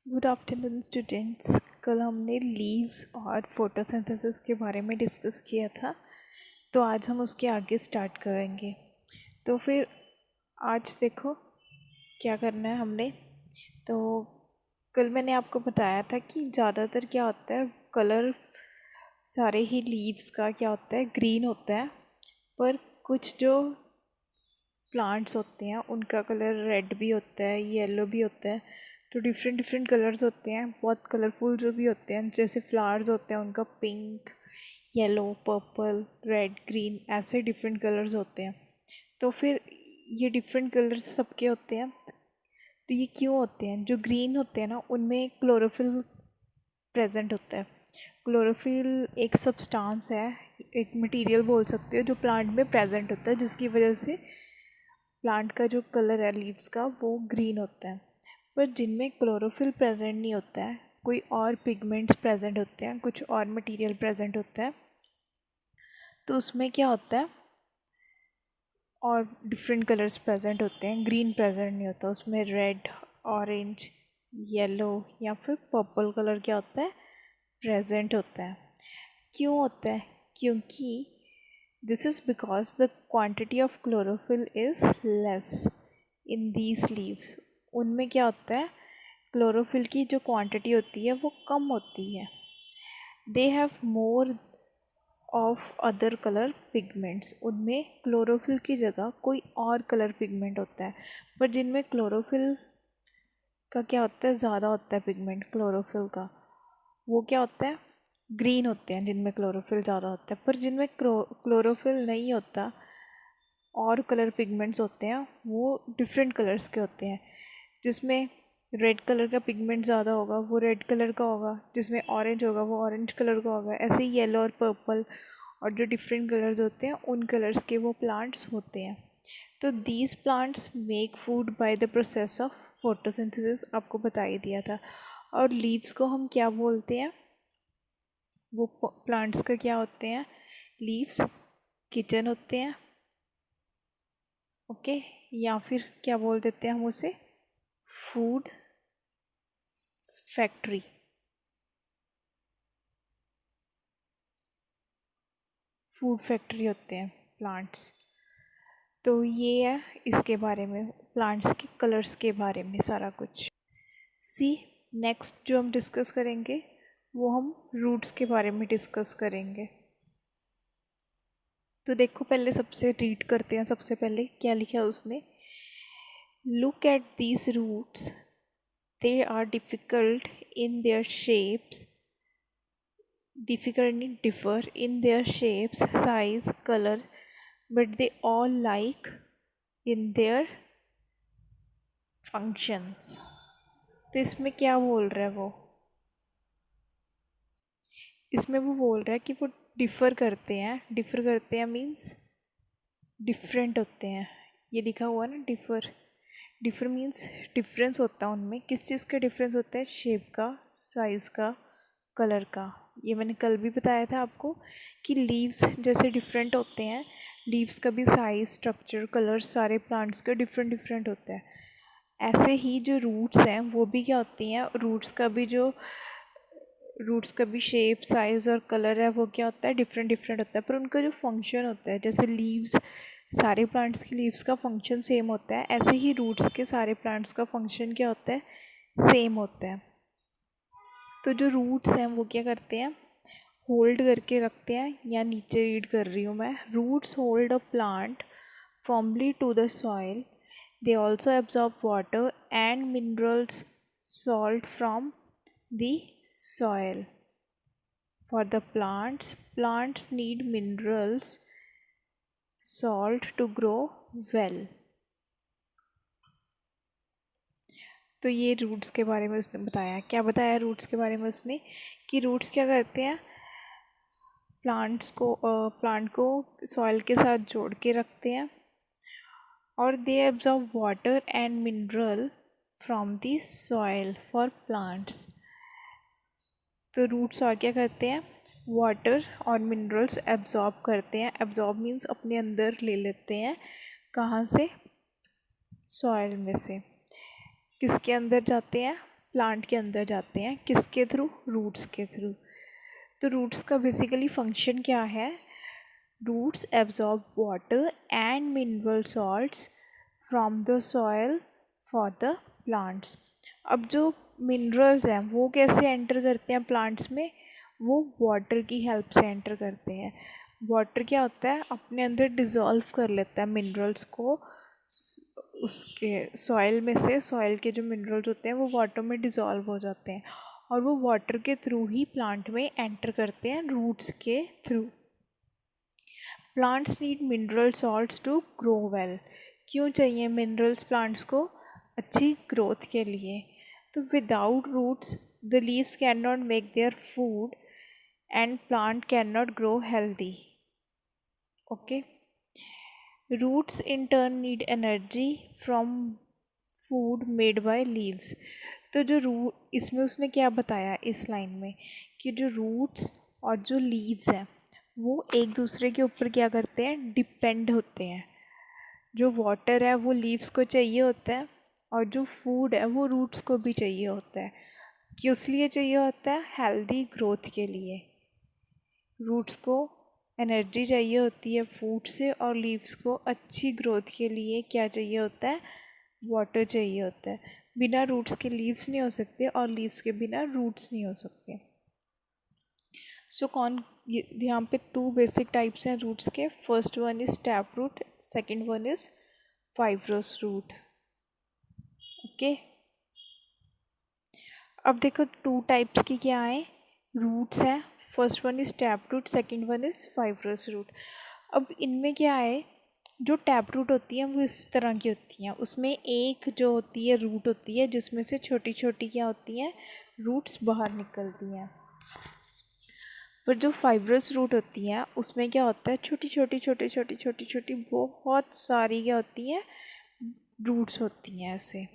Good afternoon students. कल हमने leaves और फोटोसिंथेसिस के बारे में डिस्कस किया था, तो आज हम उसके आगे स्टार्ट करेंगे। तो फिर आज देखो क्या करना है हमने। तो कल मैंने आपको बताया था कि ज़्यादातर क्या होता है, कलर सारे ही लीव्स का क्या होता है, ग्रीन होता है। पर कुछ जो प्लांट्स होते हैं उनका कलर रेड भी होता है, येलो भी होता है। तो डिफरेंट डिफरेंट कलर्स होते हैं, बहुत कलरफुल जो भी होते हैं। जैसे फ्लावर्स होते हैं उनका pink, yellow, purple, red, green, ऐसे डिफरेंट कलर्स होते हैं। तो फिर ये डिफरेंट कलर्स सबके होते हैं। तो ये क्यों होते हैं? जो ग्रीन होते हैं ना, उनमें क्लोरोफिल प्रेजेंट होता है। क्लोरोफिल एक सब्सटेंस है, एक मटेरियल बोल सकते हो, जो प्लांट में प्रेजेंट होता है, जिसकी वजह से प्लांट का जो कलर है लीव्स का वो ग्रीन होता है। पर जिनमें क्लोरोफिल प्रेजेंट नहीं होता है, कोई और पिगमेंट्स प्रेजेंट होते हैं, कुछ और मटेरियल प्रेजेंट होता है, तो उसमें क्या होता है, और डिफरेंट कलर्स प्रेजेंट होते हैं। ग्रीन प्रेजेंट नहीं होता उसमें, रेड, ऑरेंज, येलो या फिर पर्पल कलर क्या होता है, प्रेजेंट होता है। क्यों होता है? क्योंकि this is because the quantity of chlorophyll is less in these leaves. उनमें क्या होता है, क्लोरोफिल की जो क्वांटिटी होती है वो कम होती है। They have more of other colour pigments. उनमें क्लोरोफिल की जगह कोई और कलर पिगमेंट होता है। पर जिनमें क्लोरोफिल का क्या होता है, ज़्यादा होता है पिगमेंट क्लोरोफिल का, वो क्या होता है, ग्रीन होते हैं जिनमें क्लोरोफिल ज़्यादा होता है। पर जिनमें क्लोरोफिल नहीं होता और कलर पिगमेंट्स होते हैं, वो डिफरेंट कलर्स के होते हैं। जिसमें रेड कलर का पिगमेंट ज़्यादा होगा वो रेड कलर का होगा, जिसमें ऑरेंज होगा वो ऑरेंज कलर का होगा। ऐसे ही येलो और पर्पल और जो डिफरेंट कलर्स होते हैं उन कलर्स के वो प्लांट्स होते हैं। तो these plants make food by the process of photosynthesis, आपको बता ही दिया था। और लीव्स को हम क्या बोलते हैं, वो प्लांट्स का क्या होते हैं, लीव्स किचन होते हैं, ओके। या फिर क्या बोल देते हैं हम उसे, फूड फैक्ट्री। फूड फैक्ट्री होते हैं प्लांट्स। तो ये है इसके बारे में, प्लांट्स के कलर्स के बारे में सारा कुछ। सी, नेक्स्ट जो हम डिस्कस करेंगे वो हम रूट्स के बारे में डिस्कस करेंगे। तो देखो पहले सबसे रीड करते हैं, सबसे पहले क्या लिखा है उसने। Look at these roots, they are difficult in their shapes, differ in their shapes, size, color, but they all like in their functions। तो इसमें क्या बोल रहा है वो, इसमें वो बोल रहा है कि वो डिफ़र करते हैं मीन्स डिफरेंट होते हैं। ये लिखा हुआ है ना, डिफ़र मीन्स डिफरेंस होता है उनमें। किस चीज़ का डिफरेंस होता है? शेप का, साइज़ का, कलर का। ये मैंने कल भी बताया था आपको कि लीव्स जैसे डिफरेंट होते हैं, लीव्स का भी साइज़, स्ट्रक्चर, कलर सारे प्लांट्स का डिफरेंट डिफरेंट होता है। ऐसे ही जो रूट्स हैं वो भी क्या होती हैं, रूट्स का भी शेप, साइज़ और कलर है वो क्या होता है, डिफरेंट डिफरेंट होता है। पर उनका जो फंक्शन होता है, जैसे लीव्स, सारे प्लांट्स की लीव्स का फंक्शन सेम होता है, ऐसे ही रूट्स के सारे प्लांट्स का फंक्शन क्या होता है, सेम होता है। तो जो रूट्स हैं वो क्या करते हैं, होल्ड करके रखते हैं, या नीचे रीड कर रही हूँ मैं, roots hold a plant firmly to the soil, they also absorb water and minerals, salt from the soil। For the plants need minerals, salt to grow well। तो ये रूट्स के बारे में उसने बताया। क्या बताया रूट्स के बारे में उसने, कि रूट्स क्या करते हैं, प्लांट को सॉइल के साथ जोड़ के रखते हैं, और they absorb water and mineral from the soil for plants. तो रूट्स और क्या करते हैं, वाटर और मिनरल्स एब्जॉर्ब करते हैं। एब्जॉर्ब मीन्स अपने अंदर ले लेते हैं। कहाँ से? सॉइल में से। किसके अंदर जाते हैं? प्लांट के अंदर जाते हैं, किसके थ्रू? रूट्स के थ्रू। तो रूट्स का बेसिकली फंक्शन क्या है? Roots absorb water and mineral salts from the soil for the plants. अब जो मिनरल्स हैं वो कैसे एंटर करते हैं प्लांट्स में? वो वाटर की हेल्प से एंटर करते हैं। वाटर क्या होता है? अपने अंदर डिज़ोल्व कर लेता है मिनरल्स को, उसके सॉइल में से। सॉइल के जो मिनरल्स होते हैं वो वाटर में डिज़ोल्व हो जाते हैं और वो वाटर के थ्रू ही प्लांट में एंटर करते हैं, रूट्स के through. Plants need mineral salts to grow well. क्यों चाहिए मिनरल्स प्लांट्स को? अच्छी ग्रोथ के लिए। तो without roots the leaves can not make their food and plant can not grow healthy. Okay. Roots in turn need energy from food made by leaves. तो जो root, इसमें उसने क्या बताया इस लाइन में कि जो रूट्स और जो लीव्स हैं वो एक दूसरे के ऊपर क्या करते हैं? डिपेंड होते हैं। जो वाटर है वो लीव्स को चाहिए होता है और जो फूड है वो रूट्स को भी चाहिए होता है। किस लिए चाहिए होता है? हेल्दी ग्रोथ के लिए। रूट्स को एनर्जी चाहिए होती है फूड से और लीव्स को अच्छी ग्रोथ के लिए क्या चाहिए होता है? वाटर चाहिए होता है। बिना रूट्स के लीव्स नहीं हो सकते और लीव्स के बिना रूट्स नहीं हो सकते। सो यहाँ पे 2 बेसिक टाइप्स हैं रूट्स के। First one is tap root, second one is fibrous root. Okay. अब देखो 2 टाइप्स की क्या है रूट्स हैं। First one is tap root, second one is fibrous root. अब इनमें क्या है, जो टैप रूट होती हैं वो इस तरह की होती हैं। उसमें एक जो होती है रूट होती है जिसमें से छोटी छोटी क्या होती हैं? रूट्स बाहर निकलती हैं। पर जो फाइब्रस रूट होती हैं उसमें क्या होता है? छोटी छोटी छोटी छोटी छोटी छोटी बहुत सारी क्या होती हैं? रूट्स होती हैं ऐसे।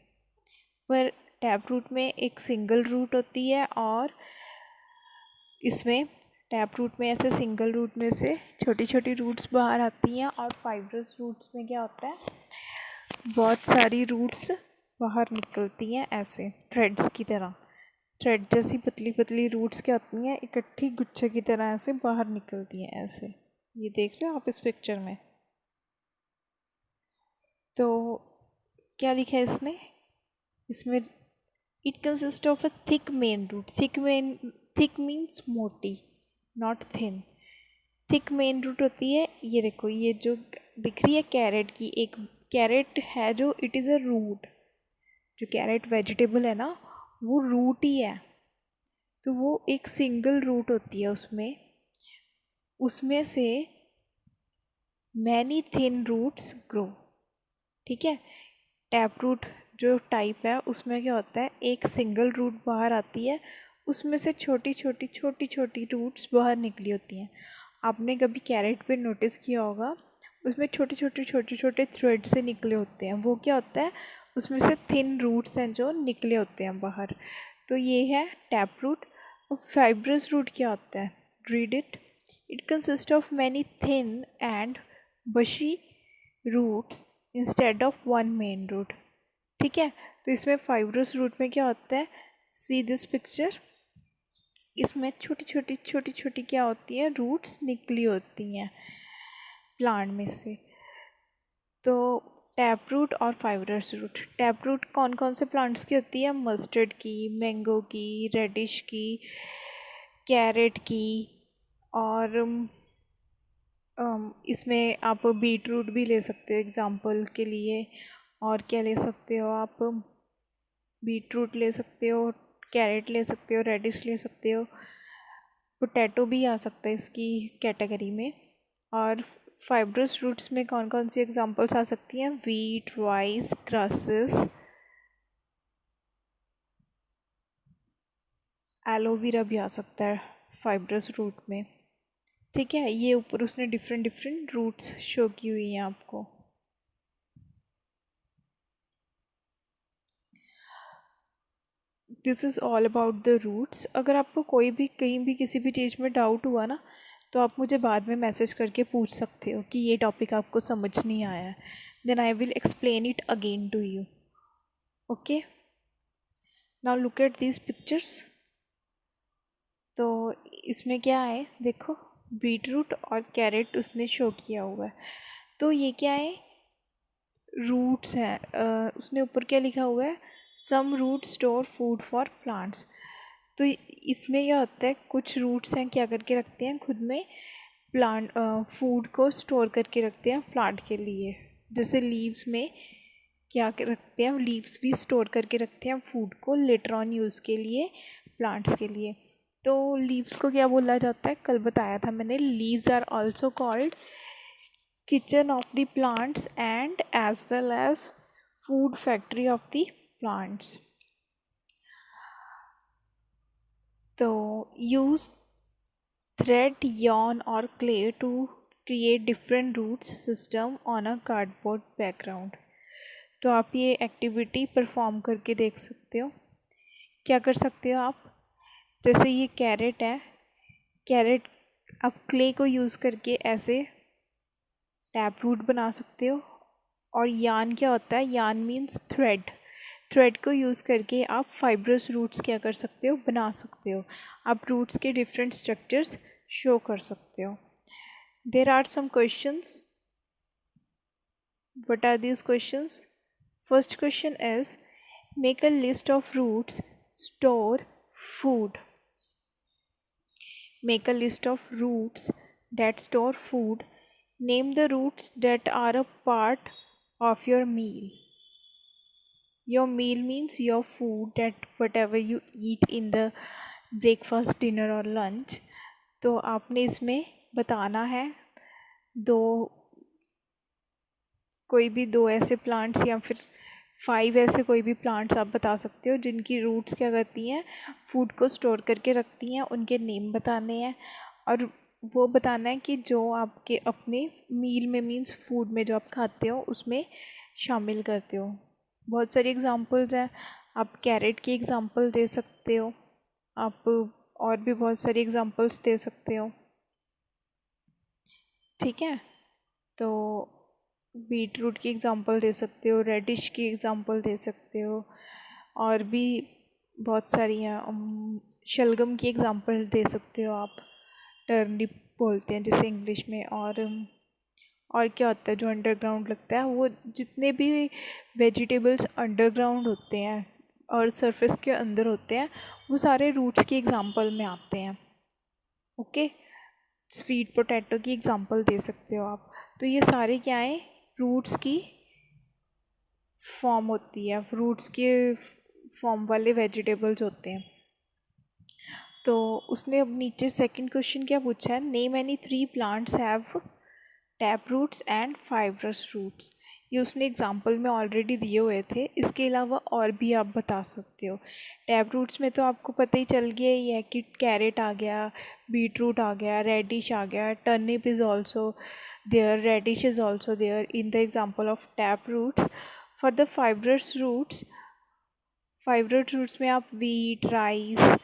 पर टैप रूट में एक सिंगल रूट होती है और इसमें टैप रूट में ऐसे सिंगल रूट में से छोटी छोटी रूट्स बाहर आती हैं और फाइब्रस रूट्स में क्या होता है? बहुत सारी रूट्स बाहर निकलती हैं ऐसे थ्रेड्स की तरह। थ्रेड जैसी पतली पतली रूट्स क्या होती हैं? इकट्ठी गुच्छे की तरह ऐसे बाहर निकलती हैं ऐसे। ये देख रहे हो आप इस पिक्चर में? तो क्या लिखा है इसने? इसमें it consist of a thick main root. Thick means मोटी, not thin. Thick main root होती है। ये देखो, ये जो दिख रही है कैरेट की, एक कैरेट है जो इट इज़ अ रूट। जो कैरेट वेजिटेबल है ना वो रूट ही है। तो वो एक सिंगल रूट होती है, उसमें से मैनी थिन रूट्स ग्रो। ठीक है। टैप रूट जो टाइप है उसमें क्या होता है? एक सिंगल रूट बाहर आती है, उसमें से छोटी छोटी छोटी छोटी रूट्स बाहर निकली होती हैं। आपने कभी कैरेट पे नोटिस किया होगा, उसमें छोटे छोटे छोटे छोटे थ्रेड से निकले होते हैं। वो क्या होता है? उसमें से थिन रूट्स हैं जो निकले होते हैं बाहर। तो ये है टैप रूट। और फाइब्रस रूट क्या होता है? Read it. It consist of many thin and bushy roots instead of one main root. ठीक है। तो इसमें फाइब्रस रूट में क्या होता है? See this picture. इसमें छोटी छोटी छोटी छोटी क्या होती है? रूट्स निकली होती हैं प्लांट में से। तो टैप रूट और फाइब्रस रूट। टैप रूट कौन कौन से प्लांट्स की होती है? मस्टर्ड की, मैंगो की, रेडिश की, कैरेट की, और इसमें आप बीट रूट भी ले सकते हो एग्जांपल के लिए। और क्या ले सकते हो आप? बीट रूट ले सकते हो, कैरेट ले सकते हो, रेडिश ले सकते हो, पोटैटो भी आ सकता है इसकी कैटेगरी में। और फाइब्रस रूट्स में कौन कौन सी एग्जांपल्स आ सकती हैं? वीट, राइस, ग्रासेस, एलोवेरा भी आ सकता है फाइब्रस रूट में। ठीक है। ये ऊपर उसने डिफरेंट डिफरेंट रूट्स शो की हुई हैं आपको। This is all about the roots. अगर आपको कोई भी कहीं भी किसी भी चीज़ में डाउट हुआ ना तो आप मुझे बाद में मैसेज करके पूछ सकते हो कि ये टॉपिक आपको समझ नहीं आया है। Then I will explain it again to you. Okay. Now look at these pictures. तो इसमें क्या है देखो, बीट रूट और कैरेट उसने शो किया हुआ है। तो ये क्या है, रूट्स हैं। उसने ऊपर क्या लिखा हुआ है, some root store food for plants. तो इसमें यह होता है, कुछ रूट्स हैं क्या करके रखते हैं खुद में प्लांट फूड को स्टोर करके रखते हैं प्लांट के लिए। जैसे लीव्स में क्या रखते हैं, लीव्स भी स्टोर करके रखते हैं फूड को लेटर ऑन यूज़ के लिए प्लांट्स के लिए। तो लीव्स को क्या बोला जाता है, कल बताया था मैंने, leaves are also called kitchen of the plants and as well as food factory of the plants. So use thread, yarn or clay to create different roots system on a cardboard background. तो आप ये activity perform करके देख सकते हो। क्या कर सकते हो आप, जैसे ये कैरेट है, कैरेट आप क्ले को यूज़ करके ऐसे टैप रूट बना सकते हो। और यान क्या होता है, यान मीन्स थ्रेड, थ्रेड को यूज़ करके आप फाइब्रस रूट्स क्या कर सकते हो, बना सकते हो। आप रूट्स के डिफरेंट स्ट्रक्चर्स शो कर सकते हो। There are some questions. What are these questions? First question is make a list of roots store food. Make a list of roots that store food. Name the roots that are a part of your meal. Your meal means your food, that whatever you eat in the breakfast, dinner or lunch. तो आपने इसमें बताना है दो, कोई भी दो ऐसे प्लांट्स या फिर 5 ऐसे कोई भी प्लांट्स आप बता सकते हो जिनकी रूट्स क्या करती हैं, फूड को स्टोर करके रखती हैं। उनके नेम बताने हैं और वो बताना है कि जो आपके अपने मील में मीन्स फूड में जो आप खाते हो उसमें शामिल करते हो। बहुत सारी एग्जांपल्स हैं, आप कैरेट की एग्जांपल दे सकते हो, आप और भी बहुत सारी एग्जांपल्स दे सकते हो। ठीक है, तो बीट रूट की एग्जांपल दे सकते हो, रेडिश की एग्जांपल दे सकते हो, और भी बहुत सारी हैं। शलगम की एग्जांपल दे सकते हो आप, टर्निप बोलते हैं जैसे इंग्लिश में। और क्या होता है जो अंडरग्राउंड लगता है, वो जितने भी वेजिटेबल्स अंडरग्राउंड होते हैं और सरफेस के अंदर होते हैं वो सारे रूट्स की एग्जांपल में आते हैं। ओके, स्वीट पोटैटो की एग्जांपल दे सकते हो आप। तो ये सारे क्या हैं, रूट्स की फॉर्म होती है, रूट्स के फॉर्म वाले वेजिटेबल्स होते हैं। तो उसने अब नीचे सेकंड क्वेश्चन क्या पूछा है, name any 3 plants have tap roots and fibrous roots. ये उसने एग्जांपल में ऑलरेडी दिए हुए थे, इसके अलावा और भी आप बता सकते हो। टैप रूट्स में तो आपको पता ही चल गया ही है कि कैरेट आ गया, बीट रूट आ गया, रेडिश आ गया, turnip is also there, radish is also there in the example of tap roots. For the fibrous roots, fibrous roots में आप वीट, राइस,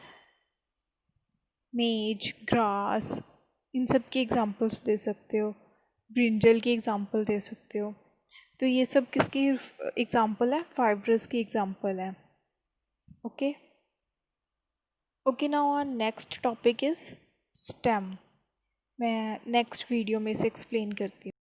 मेज, ग्रास, इन सब की एग्जांपल्स दे सकते हो, ब्रिंजल की एग्जांपल दे सकते हो। तो ये सब किसकी एग्जांपल है, फाइब्रस की एग्जांपल है। Okay okay, now our next topic is stem. मैं नेक्स्ट वीडियो में से एक्सप्लेन करती हूँ।